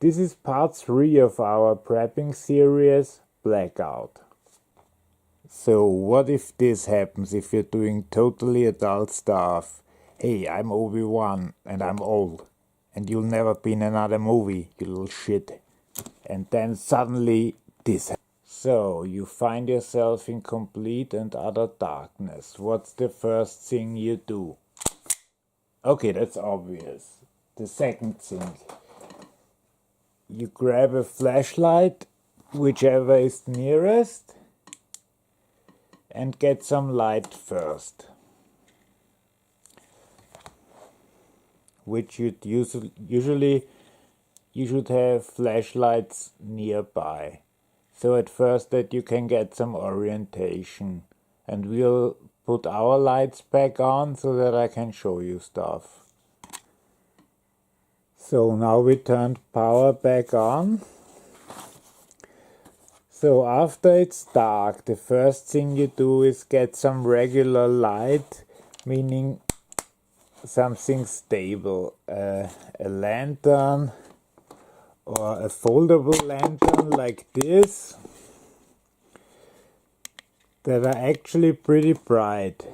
This is part 3 of our prepping series, Blackout. So what if this happens, if you're doing totally adult stuff? Hey, I'm Obi-Wan and I'm old and you'll never be in another movie, you little shit. And then suddenly this happens. So you find yourself in complete and utter darkness. What's the first thing you do? Okay, that's obvious. The second thing. You grab a flashlight, whichever is nearest, and get some light first. Which you'd usually you should have flashlights nearby. So at first that you can get some orientation. And we'll put our lights back on so that I can show you stuff. So now we turned power back on. So after it's dark, the first thing you do is get some regular light, meaning something stable. A lantern or a foldable lantern like this that are actually pretty bright.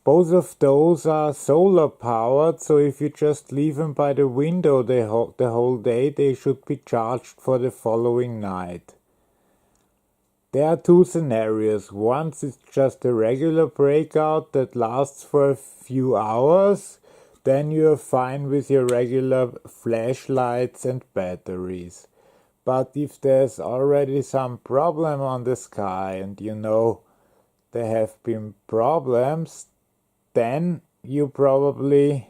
Both of those are solar powered, so if you just leave them by the window the whole day, they should be charged for the following night. There are two scenarios. Once it's just a regular breakout that lasts for a few hours, then you're fine with your regular flashlights and batteries. But if there's already some problem on the sky and you know there have been problems, then you probably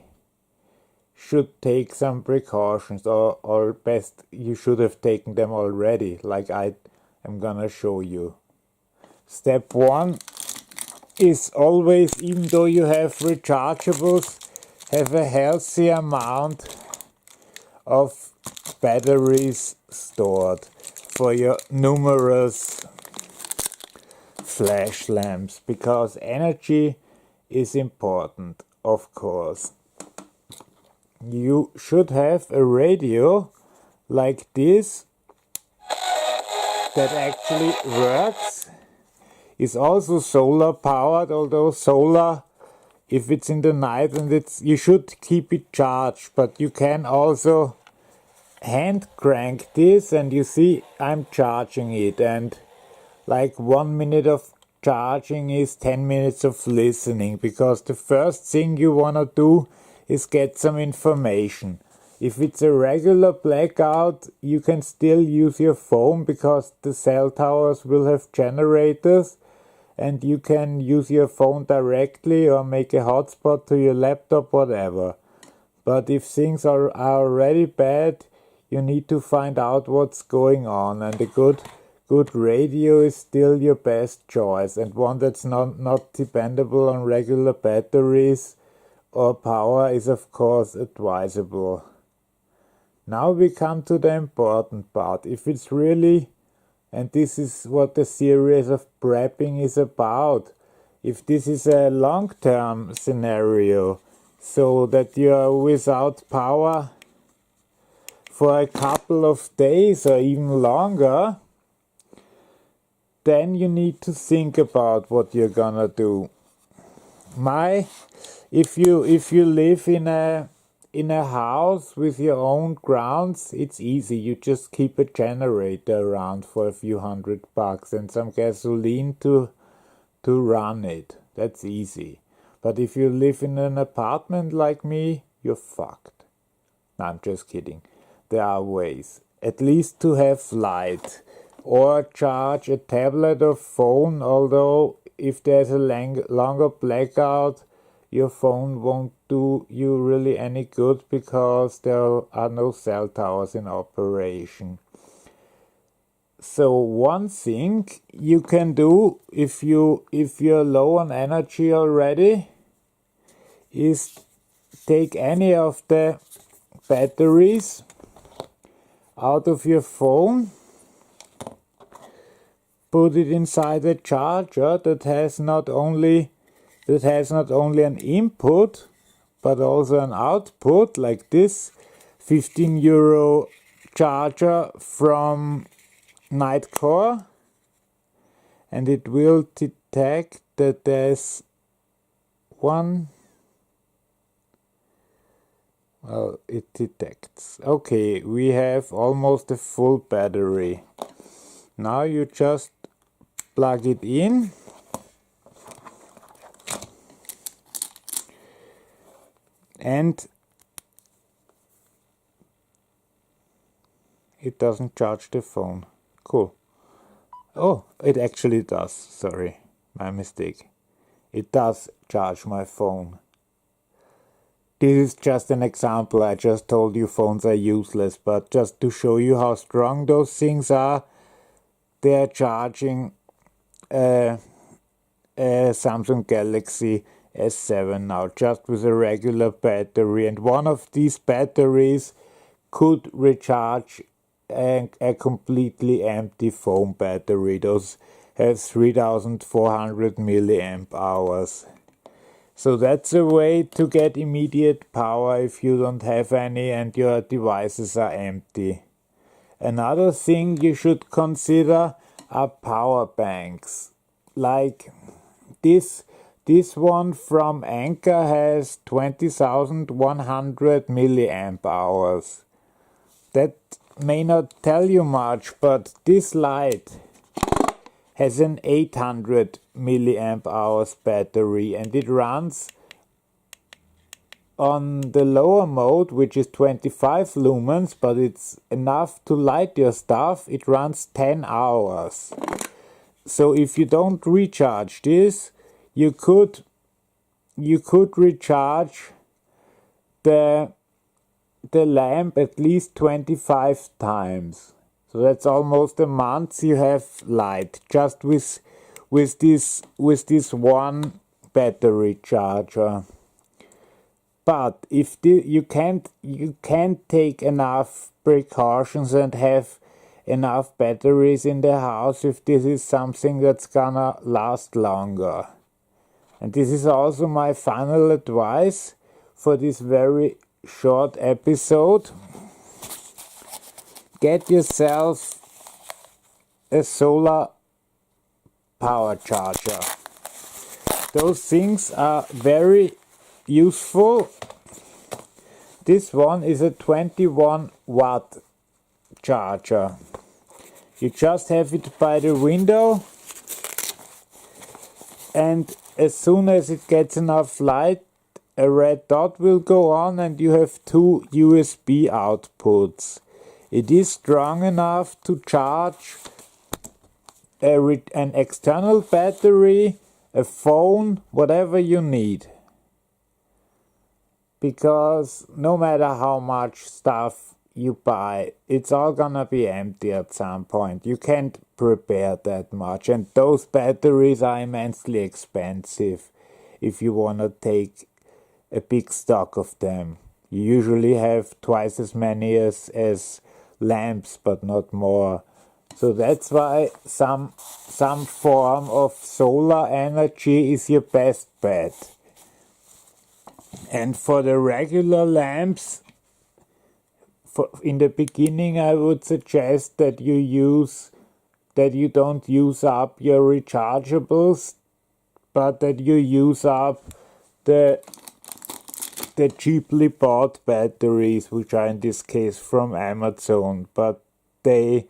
should take some precautions, or best you should have taken them already, like I am gonna show you. Step 1 is always, even though you have rechargeables, have a healthy amount of batteries stored for your numerous flash lamps, because energy is important, of course. You should have a radio like this that actually works. It's also solar powered, although solar, if it's in the night and you should keep it charged, but you can also hand crank this, and you see I'm charging it, and like 1 minute of charging is 10 minutes of listening, because the first thing you want to do is get some information. If it's a regular blackout, you can still use your phone because the cell towers will have generators and you can use your phone directly or make a hotspot to your laptop, whatever. But if things are already bad, you need to find out what's going on, and a good radio is still your best choice, and one that's not dependable on regular batteries or power is of course advisable. Now we come to the important part. If it's really, and this is what the series of prepping is about, if this is a long-term scenario, so that you are without power for a couple of days or even longer, then you need to think about what you're gonna do. If you live in a house with your own grounds, it's easy. You just keep a generator around for a few $100 and some gasoline to run it. That's easy. But if you live in an apartment like me, you're fucked. No, I'm just kidding. There are ways, at least to have light. Or charge a tablet or phone, although if there's a longer blackout, your phone won't do you really any good because there are no cell towers in operation. So one thing you can do if you're low on energy already is take any of the batteries out of your phone, put it inside a charger that has not only an input but also an output like this €15 charger from Nightcore, and it will detect that there's one. Well, it detects. Okay, we have almost a full battery. Now you just plug it in. And it doesn't charge the phone. Cool. Oh, it actually does. Sorry, my mistake. It does charge my phone. This is just an example. I just told you phones are useless, but just to show you how strong those things are, they're charging a Samsung Galaxy S7 now, just with a regular battery. And one of these batteries could recharge a completely empty phone battery. Those have 3,400 milliamp hours. So that's a way to get immediate power if you don't have any and your devices are empty. Another thing you should consider are power banks. Like this one from Anker has 20,100 milliamp hours. That may not tell you much, but this light has an 800 milliamp hours battery, and it runs on the lower mode, which is 25 lumens, but it's enough to light your stuff. It runs 10 hours. So if you don't recharge this, you could recharge the lamp at least 25 times. So that's almost a month you have light just with this one battery charger. But if you can't take enough precautions and have enough batteries in the house if this is something that's gonna last longer. And this is also my final advice for this very short episode. Get yourself a solar power charger. Those things are very useful. This one is a 21 watt charger. You just have it by the window, and as soon as it gets enough light, a red dot will go on and you have two USB outputs. It is strong enough to charge an external battery, a phone, whatever you need. Because no matter how much stuff you buy, it's all gonna be empty at some point. You can't prepare that much, and those batteries are immensely expensive if you wanna take a big stock of them. You usually have twice as many as lamps, but not more. So that's why some form of solar energy is your best bet. And for the regular lamps, in the beginning I would suggest that you don't use up your rechargeables, but that you use up the cheaply bought batteries, which are in this case from Amazon, but they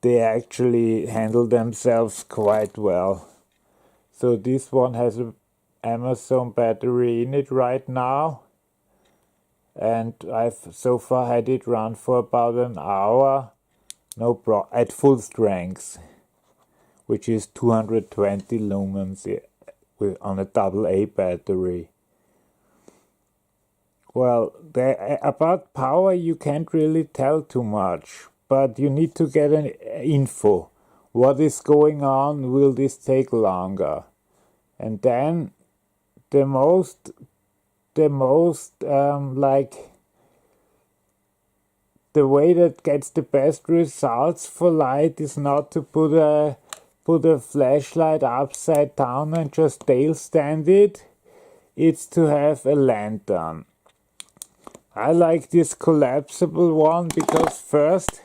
actually handle themselves quite well. So this one has an Amazon battery in it right now, and I've so far had it run for about an hour, at full strength, which is 220 lumens on a AA battery. Well, about power you can't really tell too much, but you need to get an info. What is going on? Will this take longer? And then the most like the way that gets the best results for light is not to put a flashlight upside down and just tail stand it. It's to have a lantern. I like this collapsible one because first,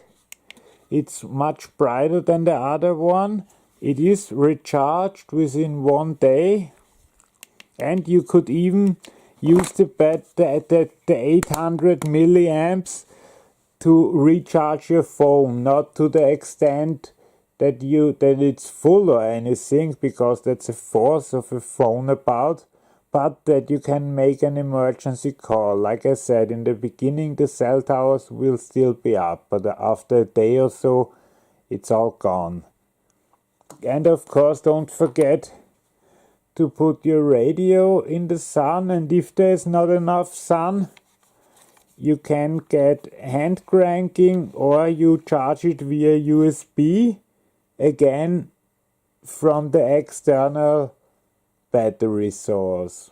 it's much brighter than the other one. It is recharged within 1 day, and you could even use the 800 milliamps to recharge your phone, not to the extent that it's full or anything, because that's a fourth of a phone about, but that you can make an emergency call. Like I said in the beginning, the cell towers will still be up, but after a day or so it's all gone. And of course, don't forget to put your radio in the sun, and if there's not enough sun, you can get hand cranking, or you charge it via USB, again from the external battery source.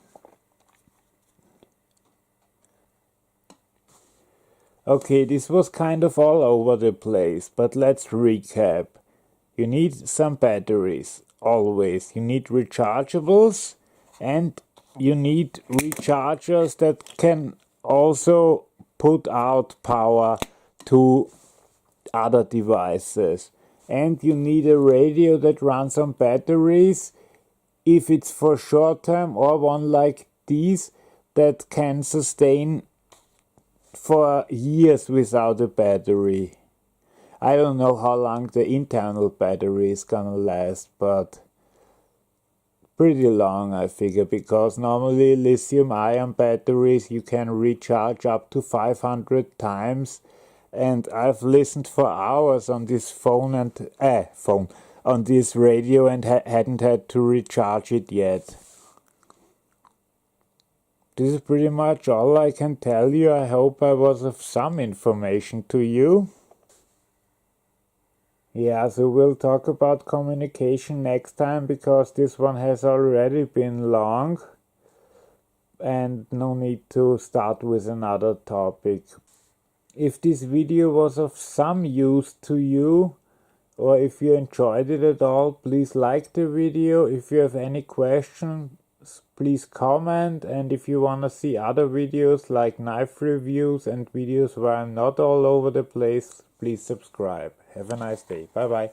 Okay, this was kind of all over the place, but let's recap. You need some batteries, always. You need rechargeables, and you need rechargers that can also put out power to other devices. And you need a radio that runs on batteries, if it's for short term, or one like these that can sustain for years without a battery. I don't know how long the internal battery is gonna last, but pretty long, I figure, because normally lithium-ion batteries you can recharge up to 500 times, and I've listened for hours on this on this radio and hadn't had to recharge it yet. This is pretty much all I can tell you. I hope I was of some information to you. Yeah, so we'll talk about communication next time, because this one has already been long and no need to start with another topic. If this video was of some use to you, or if you enjoyed it at all, please like the video. If you have any questions, please comment, and if you want to see other videos like knife reviews and videos where I'm not all over the place, please subscribe. Have a nice day. Bye bye.